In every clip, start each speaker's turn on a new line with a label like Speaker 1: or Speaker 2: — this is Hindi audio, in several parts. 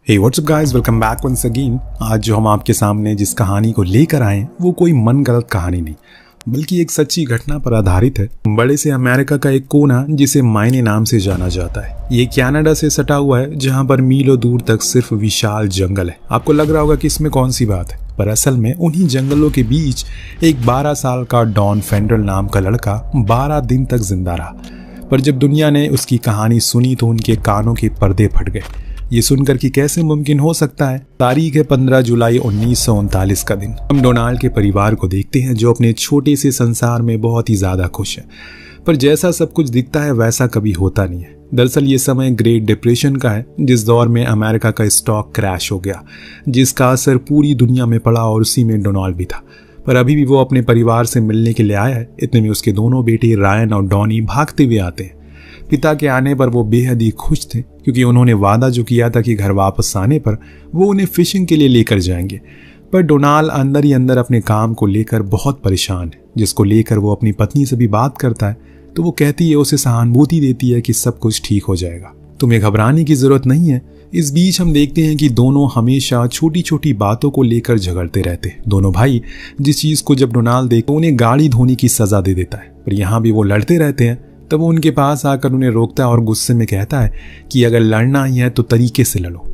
Speaker 1: हे what's up guys, welcome back once again. आज जो हम आपके सामने जिस कहानी को लेकर आए हैं वो कोई मनगढ़ंत कहानी नहीं बल्कि एक सच्ची घटना पर आधारित है। बड़े से अमेरिका का एक कोना जिसे मायने नाम से जाना जाता है। ये कनाडा से सटा हुआ है जहां पर मीलों दूर तक सिर्फ विशाल जंगल है। आपको लग रहा होगा कि इसमें कौन सी बात है, पर असल में उन्हीं जंगलों के बीच एक 12 साल का डॉन फेंड्रेल नाम का लड़का 12 दिन तक जिंदा रहा। पर जब दुनिया ने उसकी कहानी सुनी तो उनके कानों के पर्दे फट गए। ये सुनकर कि कैसे मुमकिन हो सकता है। तारीख है 15 जुलाई 1939 का दिन। हम डोनाल्ड के परिवार को देखते हैं जो अपने छोटे से संसार में बहुत ही ज्यादा खुश है। पर जैसा सब कुछ दिखता है वैसा कभी होता नहीं है। दरअसल ये समय ग्रेट डिप्रेशन का है, जिस दौर में अमेरिका का स्टॉक क्रैश हो गया, जिसका असर पूरी दुनिया में पड़ा और उसी में डोनाल्ड भी था। पर अभी भी वो अपने परिवार से मिलने के लिए आया है। इतने में उसके दोनों बेटे रायन और डॉनी भागते हुए आते हैं। पिता के आने पर वो बेहद ही खुश थे क्योंकि उन्होंने वादा जो किया था कि घर वापस आने पर वो उन्हें फिशिंग के लिए लेकर जाएंगे। पर डोनाल्ड अंदर ही अंदर अपने काम को लेकर बहुत परेशान है, जिसको लेकर वो अपनी पत्नी से भी बात करता है तो वो कहती है, उसे सहानुभूति देती है कि सब कुछ ठीक हो जाएगा, तुम्हें घबराने की जरूरत नहीं है। इस बीच हम देखते हैं कि दोनों हमेशा छोटी छोटी बातों को लेकर झगड़ते रहते हैं। दोनों भाई जिस चीज को जब डोनाल्ड देखता है उन्हें गाड़ी धोने की सजा दे देता है, पर यहाँ भी वो लड़ते रहते हैं। तब वो उनके पास आकर उन्हें रोकता है और गुस्से में कहता है कि अगर लड़ना ही है तो तरीके से लड़ो,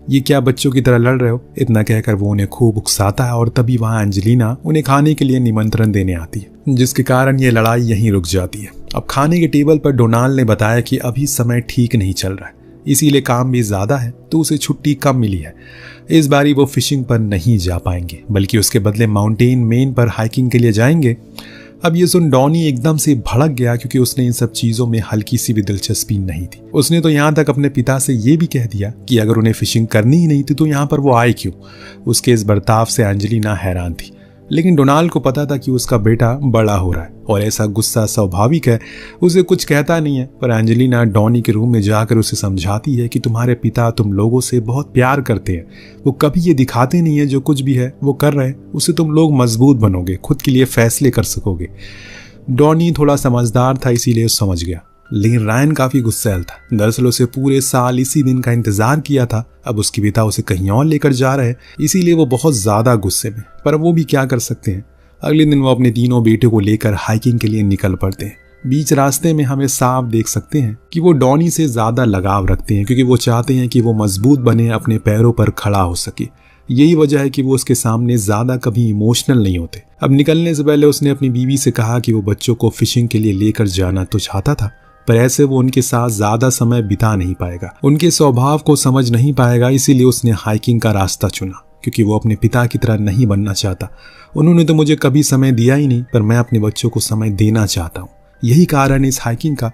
Speaker 1: ये क्या बच्चों की तरह लड़ रहे हो। इतना कहकर वो उन्हें खूब उकसाता है और तभी वहां एंजेलिना उन्हें खाने के लिए निमंत्रण देने आती है, जिसके कारण ये लड़ाई यहीं रुक जाती है। अब खाने के टेबल पर डोनाल्ड ने बताया कि अभी समय ठीक नहीं चल रहा है, इसीलिए काम भी ज्यादा है तो उसे छुट्टी कम मिली है। इस बारी वो फिशिंग पर नहीं जा पाएंगे बल्कि उसके बदले माउंटेन मेन पर हाइकिंग के लिए जाएंगे। अब ये सुन डॉनी एकदम से भड़क गया क्योंकि उसने इन सब चीजों में हल्की सी भी दिलचस्पी नहीं थी। उसने तो यहाँ तक अपने पिता से ये भी कह दिया कि अगर उन्हें फिशिंग करनी ही नहीं थी तो यहाँ पर वो आए क्यों। उसके इस बर्ताव से एंजेलिना हैरान थी, लेकिन डोनाल्ड को पता था कि उसका बेटा बड़ा हो रहा है और ऐसा गुस्सा स्वाभाविक है, उसे कुछ कहता नहीं है। पर एंजेलिना डॉनी के रूम में जाकर उसे समझाती है कि तुम्हारे पिता तुम लोगों से बहुत प्यार करते हैं, वो कभी ये दिखाते नहीं है जो कुछ भी है वो कर रहे हैं, उससे तुम लोग मजबूत बनोगे, खुद के लिए फैसले कर सकोगे। डॉनी थोड़ा समझदार था इसीलिए समझ गया, लेकिन रायन काफी गुस्सैल था। दरअसल उसे पूरे साल इसी दिन का इंतजार किया था। अब उसके पिता उसे कहीं और लेकर जा रहे हैं, इसीलिए वो बहुत ज्यादा गुस्से में। पर वो भी क्या कर सकते हैं। अगले दिन वो अपने तीनों बेटों को लेकर हाइकिंग के लिए निकल पड़ते हैं। बीच रास्ते में हमें साफ देख सकते हैं कि वो डॉनी से ज्यादा लगाव रखते हैं क्योंकि वो चाहते हैं कि वो मजबूत बने, अपने पैरों पर खड़ा हो सके। यही वजह है कि वो उसके सामने ज्यादा कभी इमोशनल नहीं होते। अब निकलने से पहले उसने अपनी बीवी से कहा कि वो बच्चों को फिशिंग के लिए लेकर जाना तो चाहता था, पर ऐसे वो उनके साथ ज्यादा समय बिता नहीं पाएगा, उनके स्वभाव को समझ नहीं पाएगा। इसीलिए उसने हाइकिंग का रास्ता चुना क्योंकि वो अपने पिता की तरह नहीं बनना चाहता। उन्होंने तो मुझे कभी समय दिया ही नहीं, पर मैं अपने बच्चों को समय देना चाहता हूँ, यही कारण है इस हाइकिंग का।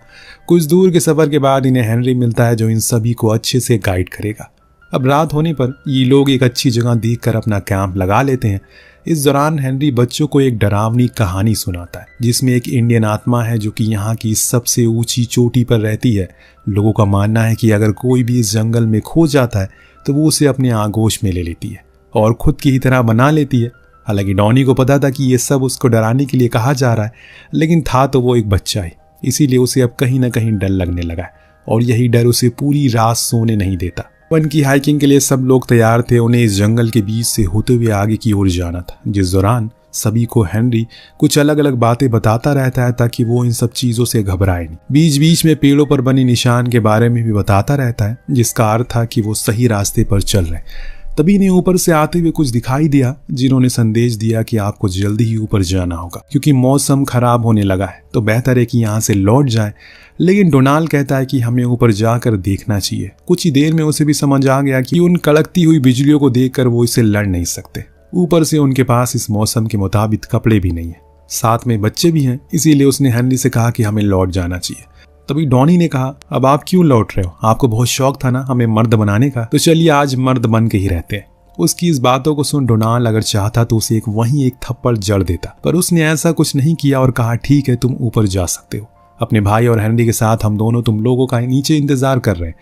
Speaker 1: कुछ दूर के सफर के बाद इन्हें हेनरी मिलता है जो इन सभी को अच्छे से गाइड करेगा। अब रात होने पर ये लोग एक अच्छी जगह देखकर अपना कैंप लगा लेते हैं। इस दौरान हेनरी बच्चों को एक डरावनी कहानी सुनाता है जिसमें एक इंडियन आत्मा है जो कि यहाँ की सबसे ऊंची चोटी पर रहती है। लोगों का मानना है कि अगर कोई भी इस जंगल में खो जाता है तो वो उसे अपने आगोश में ले लेती है और खुद की ही तरह बना लेती है। हालांकि डॉनी को पता था कि ये सब उसको डराने के लिए कहा जा रहा है, लेकिन था तो वो एक बच्चा ही, इसीलिए उसे अब कहीं ना कहीं डर लगने लगा है और यही डर उसे पूरी रात सोने नहीं देता। वन की हाइकिंग के लिए सब लोग तैयार थे। उन्हें इस जंगल के बीच से होते हुए आगे की ओर जाना था, जिस दौरान सभी को हेनरी कुछ अलग अलग बातें बताता रहता है ताकि वो इन सब चीजों से घबराए नहीं। बीच बीच में पेड़ों पर बने निशान के बारे में भी बताता रहता है, जिसका अर्थ था कि वो सही रास्ते पर चल रहे। तभी इन्हें ऊपर से आते हुए कुछ दिखाई दिया जिन्होंने संदेश दिया कि आपको जल्दी ही ऊपर जाना होगा क्योंकि मौसम खराब होने लगा है, तो बेहतर है कि यहाँ से लौट जाए। लेकिन डोनाल्ड कहता है कि हमें ऊपर जाकर देखना चाहिए। कुछ ही देर में उसे भी समझ आ गया कि उन कड़कती हुई बिजलियों को देखकर वो इसे लड़ नहीं सकते। ऊपर से उनके पास इस मौसम के मुताबिक कपड़े भी नहीं है, साथ में बच्चे भी हैं, इसीलिए उसने हेनरी से कहा कि हमें लौट जाना चाहिए। तभी डॉनी ने कहा, अब आप क्यों लौट रहे हो, आपको बहुत शौक था ना हमें मर्द बनाने का, तो चलिए आज मर्द बन के ही रहते हैं। उसकी इस बातों को सुन डोनाल्ड अगर चाहता तो उसे वहीं एक थप्पड़ जड़ देता, पर उसने ऐसा कुछ नहीं किया और कहा, ठीक है तुम ऊपर जा सकते हो, अपने भाई और हेनरी के साथ हम दोनों तुम लोगों का नीचे इंतजार कर रहे हैं।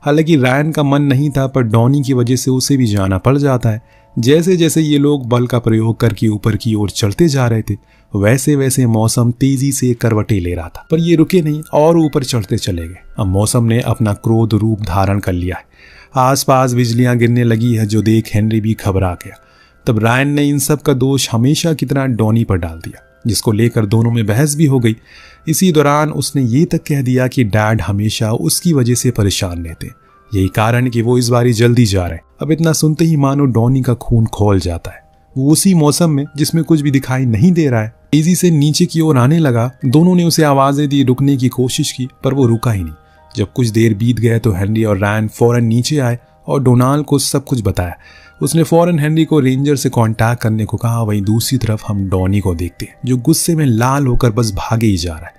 Speaker 1: हालांकि रायन का मन नहीं था, पर डॉनी की वजह से उसे भी जाना पड़ जाता है। जैसे जैसे ये लोग बल का प्रयोग करके ऊपर की ओर चलते जा रहे थे वैसे वैसे मौसम तेजी से करवटें ले रहा था, पर ये रुके नहीं और ऊपर चढ़ते चले गए। अब मौसम ने अपना क्रोध रूप धारण कर लिया है। आसपास बिजलियां गिरने लगी है, जो देख हेनरी भी घबरा गया। तब रायन ने इन सब का दोष हमेशा की तरह डॉनी पर डाल दिया, जिसको लेकर दोनों में बहस भी हो गई। इसी दौरान उसने ये तक कह दिया कि डैड हमेशा उसकी वजह से परेशान रहते, यही कारण कि वो इस बारी जल्दी जा रहे हैं। अब इतना सुनते ही मानो डॉनी का खून खौल जाता है। वो उसी मौसम में जिसमें कुछ भी दिखाई नहीं दे रहा है, तेजी से नीचे की ओर आने लगा। दोनों ने उसे आवाजें दी, रुकने की कोशिश की, पर वो रुका ही नहीं। जब कुछ देर बीत गए तो हेनरी और रायन फौरन नीचे आए और डोनाल्ड को सब कुछ बताया। उसने फौरन हेनरी को रेंजर से कांटेक्ट करने को कहा। वहीं दूसरी तरफ हम डॉनी को देखते हैं, जो गुस्से में लाल होकर बस भागे ही जा रहा है।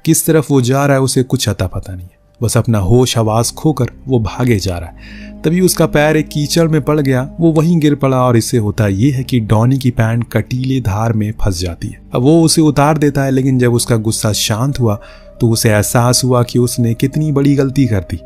Speaker 1: किस तरफ वो जा रहा है उसे कुछ अता पता नहीं है, बस अपना होश हवास खोकर वो भागे जा रहा है। तभी उसका पैर एक कीचड़ में पड़ गया, वो वहीं गिर पड़ा और इससे होता ये है कि डॉनी की पैंट कटीले धार में फंस जाती है। अब वो उसे उतार देता है, लेकिन जब उसका गुस्सा शांत हुआ तो उसे एहसास हुआ कि उसने कितनी बड़ी गलती कर दी।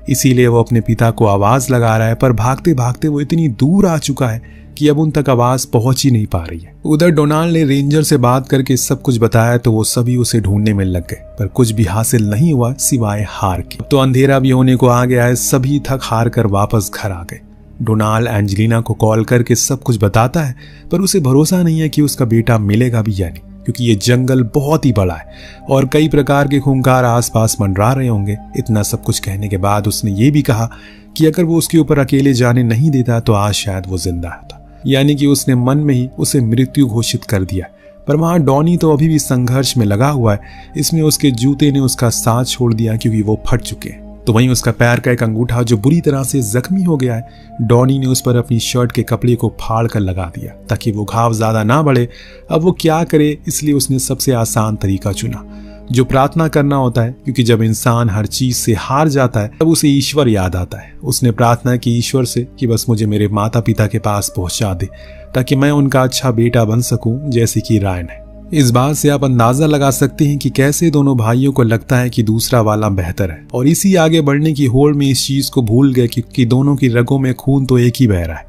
Speaker 1: इसीलिए वो अपने पिता को आवाज लगा रहा है, पर भागते भागते वो इतनी दूर आ चुका है कि अब उन तक आवाज पहुंच ही नहीं पा रही है। उधर डोनाल्ड ने रेंजर से बात करके सब कुछ बताया तो वो सभी उसे ढूंढने में लग गए, पर कुछ भी हासिल नहीं हुआ सिवाय हार के। तो अंधेरा भी होने को आ गया है, सभी थक हार कर वापस घर आ गए। डोनाल्ड एंजेलिना को कॉल करके सब कुछ बताता है, पर उसे भरोसा नहीं है कि उसका बेटा मिलेगा भी या नहीं, क्योंकि ये जंगल बहुत ही बड़ा है और कई प्रकार के खूंखार आसपास मंडरा रहे होंगे। इतना सब कुछ कहने के बाद उसने ये भी कहा कि अगर वो उसके ऊपर अकेले जाने नहीं देता तो आज शायद वो जिंदा होता, यानी कि उसने मन में ही उसे मृत्यु घोषित कर दिया। पर वहां डॉनी तो अभी भी संघर्ष में लगा हुआ है। इसमें उसके जूते ने उसका साथ छोड़ दिया क्योंकि वो फट चुके हैं। तो वहीं उसका पैर का एक अंगूठा जो बुरी तरह से जख्मी हो गया है, डॉनी ने उस पर अपनी शर्ट के कपड़े को फाड़ कर लगा दिया ताकि वो घाव ज्यादा ना बढ़े। अब वो क्या करे, इसलिए उसने सबसे आसान तरीका चुना, जो प्रार्थना करना होता है, क्योंकि जब इंसान हर चीज से हार जाता है तब उसे ईश्वर याद आता है। उसने प्रार्थना की ईश्वर से कि बस मुझे मेरे माता पिता के पास पहुंचा दे ताकि मैं उनका अच्छा बेटा बन सकूं, जैसे कि रायन है। इस बात से आप अंदाजा लगा सकते हैं कि कैसे दोनों भाइयों को लगता है कि दूसरा वाला बेहतर है, और इसी आगे बढ़ने की होड़ में इस चीज को भूल गए कि दोनों की रगों में खून तो एक ही बह रहा है।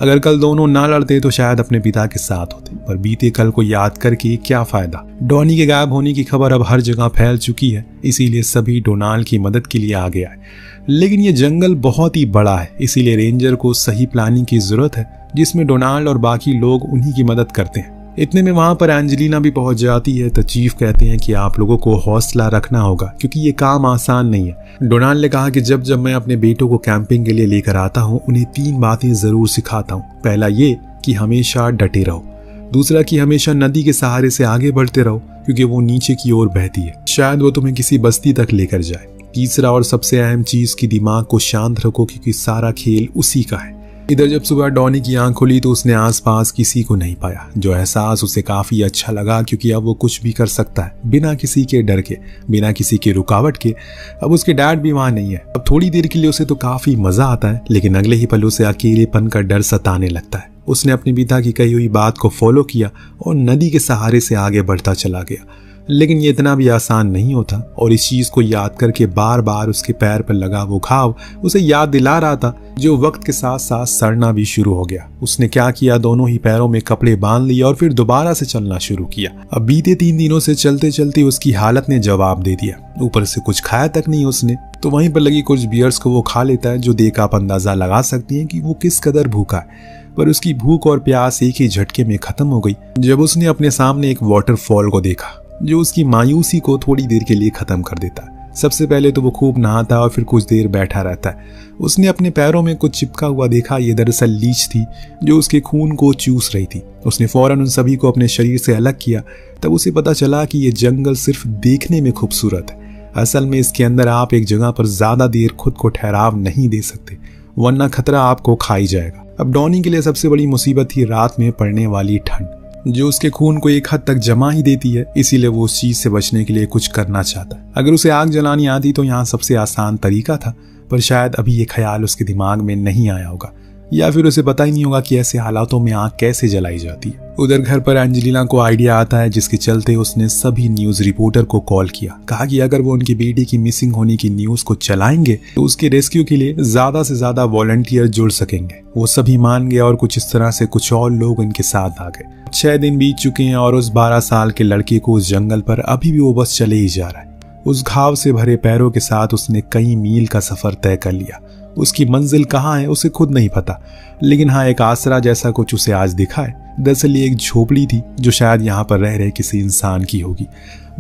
Speaker 1: अगर कल दोनों ना लड़ते तो शायद अपने पिता के साथ होते, पर बीते कल को याद करके क्या फायदा। डॉनी के गायब होने की खबर अब हर जगह फैल चुकी है, इसीलिए सभी डोनाल्ड की मदद के लिए आ गया है। लेकिन ये जंगल बहुत ही बड़ा है, इसीलिए रेंजर को सही प्लानिंग की जरूरत है, जिसमें डोनाल्ड और बाकी लोग उन्हीं की मदद करते हैं। इतने में वहां पर एंजेलिना भी पहुंच जाती है। तो चीफ कहते हैं कि आप लोगों को हौसला रखना होगा, क्योंकि ये काम आसान नहीं है। डोनाल्ड ने कहा कि जब जब मैं अपने बेटों को कैंपिंग के लिए लेकर आता हूँ, उन्हें 3 बातें जरूर सिखाता हूँ। पहला ये कि हमेशा डटे रहो, दूसरा कि हमेशा नदी के सहारे से आगे बढ़ते रहो क्योंकि वो नीचे की ओर बहती है, शायद वो तुम्हें किसी बस्ती तक लेकर जाए। तीसरा और सबसे अहम चीज कि दिमाग को शांत रखो, क्योंकि सारा खेल उसी का है। इधर जब सुबह डॉनी की आंख खुली तो उसने आसपास किसी को नहीं पाया, जो एहसास उसे काफी अच्छा लगा, क्योंकि अब वो कुछ भी कर सकता है बिना किसी के डर के, बिना किसी की रुकावट के। अब उसके डैड भी वहां नहीं है। अब थोड़ी देर के लिए उसे तो काफी मजा आता है, लेकिन अगले ही पल उसे अकेलेपन का डर सताने लगता है। उसने अपने पिता की कही हुई बात को फॉलो किया और नदी के सहारे से आगे बढ़ता चला गया, लेकिन ये इतना भी आसान नहीं होता, और इस चीज को याद करके बार बार उसके पैर पर लगा वो घाव उसे याद दिला रहा था, जो वक्त के साथ साथ सड़ना भी शुरू हो गया। उसने क्या किया, दोनों ही पैरों में कपड़े बांध लिए और फिर दोबारा से चलना शुरू किया। अब बीते 3 दिनों से चलते चलते उसकी हालत ने जवाब दे दिया, ऊपर से कुछ खाया तक नहीं उसने। तो वहीं पर लगी कुछ बियर्स को वो खा लेता है, जो देख आप अंदाजा लगा सकती हैं कि वो किस कदर भूखा है। पर उसकी भूख और प्यास एक ही झटके में खत्म हो गई जब उसने अपने सामने एक वाटरफॉल को देखा, जो उसकी मायूसी को थोड़ी देर के लिए खत्म कर देता है। सबसे पहले तो वो खूब नहाता और फिर कुछ देर बैठा रहता है। उसने अपने पैरों में कुछ चिपका हुआ देखा, ये दरअसल लीच थी जो उसके खून को चूस रही थी। उसने फौरन उन सभी को अपने शरीर से अलग किया। तब उसे पता चला कि ये जंगल सिर्फ देखने में खूबसूरत है, असल में इसके अंदर आप एक जगह पर ज्यादा देर खुद को ठहराव नहीं दे सकते, वरना खतरा आपको खा ही जाएगा। अब डॉनी के लिए सबसे बड़ी मुसीबत थी रात में पड़ने वाली ठंड, जो उसके खून को एक हद तक जमा ही देती है, इसीलिए वो उस चीज से बचने के लिए कुछ करना चाहता है। अगर उसे आग जलानी आती तो यहाँ सबसे आसान तरीका था, पर शायद अभी ये ख्याल उसके दिमाग में नहीं आया होगा, या फिर उसे पता ही नहीं होगा कि ऐसे हालातों में आग कैसे जलाई जाती है। उधर घर पर एंजेलिना को आइडिया आता है, जिसके चलते उसने सभी न्यूज रिपोर्टर को कॉल किया। कहा कि अगर वो उनकी बेटी की मिसिंग होने की न्यूज को चलाएंगे तो उसके रेस्क्यू के लिए ज्यादा से ज्यादा वॉलंटियर जुड़ सकेंगे। वो सभी मान गए और कुछ इस तरह से कुछ और लोग उनके साथ आ गए। 6 दिन बीत चुके हैं और उस 12 साल के लड़के को उस जंगल पर अभी भी वो बस चले ही जा रहा है। उस घाव से भरे पैरों के साथ उसने कई मील का सफर तय कर लिया। उसकी मंजिल कहाँ है उसे खुद नहीं पता, लेकिन हाँ एक आसरा जैसा कुछ उसे आज दिखा है। दरअसल ये एक झोपड़ी थी जो शायद यहाँ पर रह रहे किसी इंसान की होगी,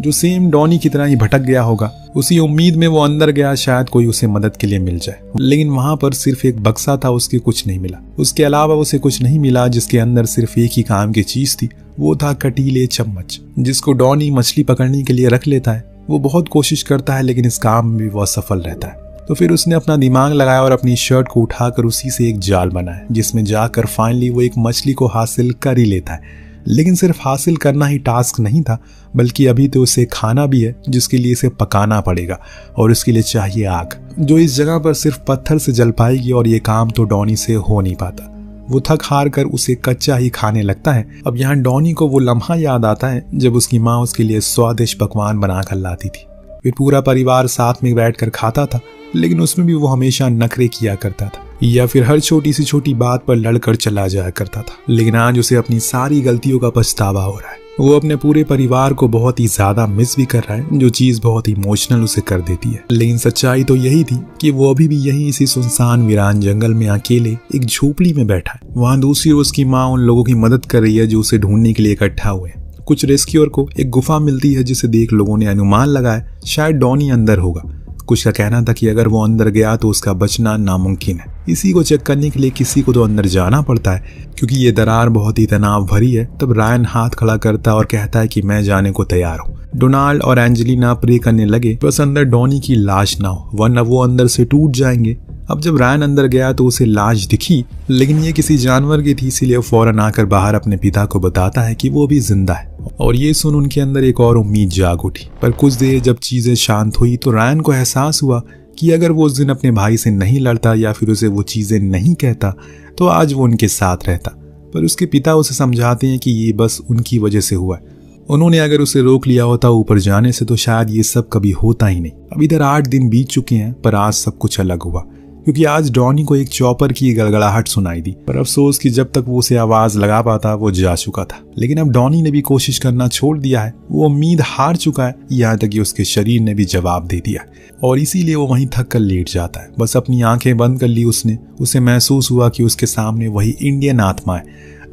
Speaker 1: जो सेम डॉनी की तरह ही भटक गया होगा। उसी उम्मीद में वो अंदर गया, शायद कोई उसे मदद के लिए मिल जाए। लेकिन वहां पर सिर्फ एक बक्सा था, उसके कुछ नहीं मिला। उसके अलावा उसे कुछ नहीं मिला जिसके अंदर सिर्फ एक ही काम की चीज थी, वो था कटीले चम्मच, जिसको डॉनी मछली पकड़ने के लिए रख लेता है। वो बहुत कोशिश करता है लेकिन इस काम में भी वो असफल रहता है। तो फिर उसने अपना दिमाग लगाया और अपनी शर्ट को उठाकर उसी से एक जाल बनाया, जिसमें जाकर फाइनली वो एक मछली को हासिल कर ही लेता है। लेकिन सिर्फ हासिल करना ही टास्क नहीं था, बल्कि अभी तो उसे खाना भी है, जिसके लिए इसे पकाना पड़ेगा और उसके लिए चाहिए आग, जो इस जगह पर सिर्फ पत्थर से जल पाएगी। और ये काम तो डॉनी से हो नहीं पाता। वो थक हार कर उसे कच्चा ही खाने लगता है। अब यहाँ डॉनी को वो लम्हा याद आता है जब उसकी माँ उसके लिए स्वादिष्ट पकवान बनाकर लाती थी। फिर पूरा परिवार साथ में बैठकर खाता था, लेकिन उसमें भी वो हमेशा नखरे किया करता था या फिर हर छोटी सी छोटी बात पर लड़कर चला जाया करता था। लेकिन आज उसे अपनी सारी गलतियों का पछतावा हो रहा है। वो अपने पूरे परिवार को बहुत ही ज्यादा मिस भी कर रहा है, जो चीज बहुत इमोशनल उसे कर देती है। लेकिन सच्चाई तो यही थी कि वो अभी भी यही इसी सुनसान वीरान जंगल में अकेले एक झोपड़ी में बैठा है। वहाँ दूसरी ओर उसकी माँ उन लोगों की मदद कर रही है जो उसे ढूंढने के लिए इकट्ठा हुए हैं। कुछ रेस्क्यूअर को एक गुफा मिलती है जिसे देख लोगों ने अनुमान लगाया शायद डॉनी अंदर होगा। कुछ का कहना था कि अगर वो अंदर गया तो उसका बचना नामुमकिन है। इसी को चेक करने के लिए किसी को तो अंदर जाना पड़ता है, क्योंकि ये दरार बहुत ही तनाव भरी है। तब रायन हाथ खड़ा करता और कहता है कि मैं जाने को तैयार हूँ। डोनाल्ड और एंजेलिना प्रे करने लगे बस अंदर डॉनी की लाश ना हो, वरना वो अंदर से टूट जाएंगे। अब जब रायन अंदर गया तो उसे लाश दिखी, लेकिन ये किसी जानवर की थी, इसीलिए वो फौरन आकर बाहर अपने पिता को बताता है कि वो भी जिंदा है। और ये सुन उनके अंदर एक और उम्मीद जाग उठी। पर कुछ देर जब चीजें शांत हुई तो रायन को एहसास हुआ कि अगर वो उस दिन अपने भाई से नहीं लड़ता या फिर उसे वो चीजें नहीं कहता तो आज वो उनके साथ रहता। पर उसके पिता उसे समझाते हैं कि ये बस उनकी वजह से हुआ है। उन्होंने अगर उसे रोक लिया होता ऊपर जाने से तो शायद ये सब कभी होता ही नहीं। अब इधर 8 दिन बीत चुके हैं, पर आज सब कुछ अलग हुआ, क्योंकि आज डॉनी को एक चॉपर की गड़गड़ाहट सुनाई दी। पर अफसोस कि जब तक वो उसे आवाज लगा पाता वो जा चुका था। लेकिन अब डॉनी ने भी कोशिश करना छोड़ दिया है। वो उम्मीद हार चुका है, यहाँ तक कि उसके शरीर ने भी जवाब दे दिया और इसीलिए वो वहीं थक कर लेट जाता है। बस अपनी आंखें बंद कर ली उसने। उसे महसूस हुआ कि उसके सामने वही इंडियन आत्मा है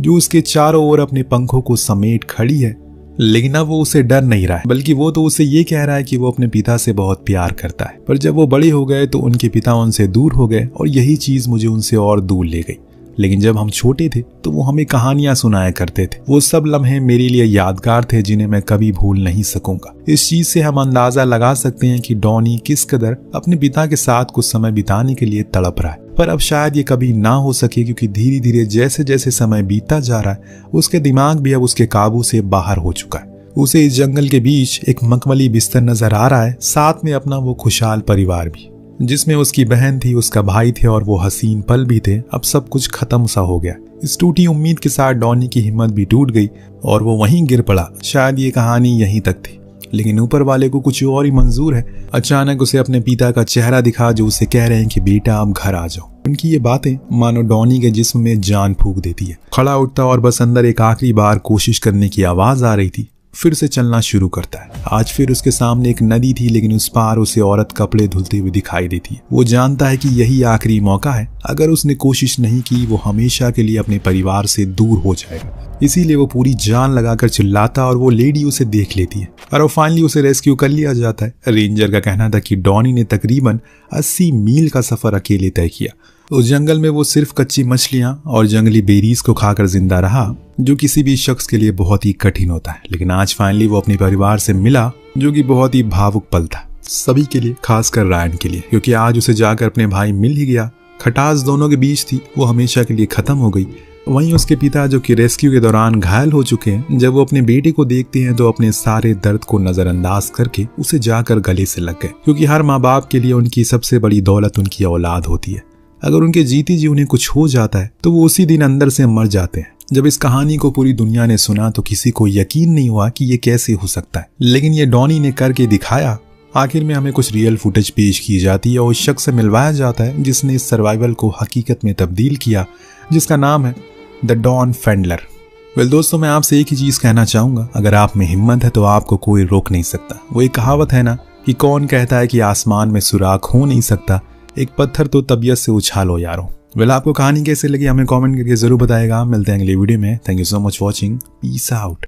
Speaker 1: जो उसके चारों ओर अपने पंखों को समेट खड़ी है। लेकिन अब वो उसे डर नहीं रहा है, बल्कि वो तो उसे ये कह रहा है कि वो अपने पिता से बहुत प्यार करता है। पर जब वो बड़े हो गए तो उनके पिता उनसे दूर हो गए और यही चीज मुझे उनसे और दूर ले गई। लेकिन जब हम छोटे थे तो वो हमें कहानियां सुनाया करते थे। वो सब लम्हे मेरे लिए यादगार थे जिन्हें मैं कभी भूल नहीं सकूंगा। इस चीज से हम अंदाजा लगा सकते हैं कि डॉनी किस कदर अपने पिता के साथ कुछ समय बिताने के लिए तड़प रहा है। पर अब शायद ये कभी ना हो सके, क्योंकि धीरे धीरे जैसे जैसे समय बीतता जा रहा है उसके दिमाग भी अब उसके काबू से बाहर हो चुका है। उसे इस जंगल के बीच एक मखमली बिस्तर नजर आ रहा है, साथ में अपना वो खुशहाल परिवार भी, जिसमें उसकी बहन थी, उसका भाई थे और वो हसीन पल भी थे। अब सब कुछ खत्म सा हो गया। इस टूटी उम्मीद के साथ डॉनी की हिम्मत भी टूट गई और वो वहीं गिर पड़ा। शायद ये कहानी यहीं तक थी, लेकिन ऊपर वाले को कुछ और ही मंजूर है। अचानक उसे अपने पिता का चेहरा दिखा जो उसे कह रहे हैं कि बेटा आप घर आ जाओ। उनकी ये बातें मानो डॉनी के जिस्म में जान फूंक देती है। खड़ा उठता और बस अंदर एक आखिरी बार कोशिश करने की आवाज आ रही थी। फिर से चलना शुरू करता है। आज फिर उसके सामने एक नदी थी, लेकिन उस पार उसे औरत कपड़े धुलती हुई दिखाई देती है। वो जानता है कि यही आखिरी मौका है। अगर उसने कोशिश नहीं की वो हमेशा के लिए अपने परिवार से दूर हो जाएगा। इसीलिए वो पूरी जान लगाकर चिल्लाता और वो लेडी उसे देख लेती है और वो फाइनली उसे रेस्क्यू कर लिया जाता है। रेंजर का कहना था कि डॉनी ने तकरीबन 80 मील का सफर अकेले तय किया। उस जंगल में वो सिर्फ कच्ची मछलियां और जंगली बेरीज को खाकर जिंदा रहा, जो किसी भी शख्स के लिए बहुत ही कठिन होता है। लेकिन आज फाइनली वो अपने परिवार से मिला, जो कि बहुत ही भावुक पल था सभी के लिए, खासकर रायन के लिए, क्योंकि आज उसे जाकर अपने भाई मिल ही गया। खटास दोनों के बीच थी, वो हमेशा के लिए खत्म हो गई। वहीं उसके पिता जो कि रेस्क्यू के दौरान घायल हो चुके हैं, जब वो अपने बेटे को देखते हैं तो अपने सारे दर्द को नजरअंदाज करके उसे जाकर गले से लग गए, क्योंकि हर माँ बाप के लिए उनकी सबसे बड़ी दौलत उनकी औलाद होती है। अगर उनके जीते जी उन्हें कुछ हो जाता है तो वो उसी दिन अंदर से मर जाते हैं। जब इस कहानी को पूरी दुनिया ने सुना तो किसी को यकीन नहीं हुआ कि ये कैसे हो सकता है, लेकिन ये डॉनी ने करके दिखाया। आखिर में हमें कुछ रियल फुटेज पेश की जाती है और उस शख्स से मिलवाया जाता है जिसने इस सर्वाइवल को हकीकत में तब्दील किया, जिसका नाम है द डॉन फेंडलर। वेल दोस्तों, मैं आपसे एक ही चीज कहना चाहूंगा, अगर आप में हिम्मत है तो आपको कोई रोक नहीं सकता। वो एक कहावत है ना कि कौन कहता है कि आसमान में सुराख हो नहीं सकता, एक पत्थर तो तबीयत से उछालो यारो। वेल, आपको कहानी कैसे लगी हमें कमेंट करके जरूर बताएगा। मिलते हैं अगली वीडियो में। Thank you so much watching. Peace out.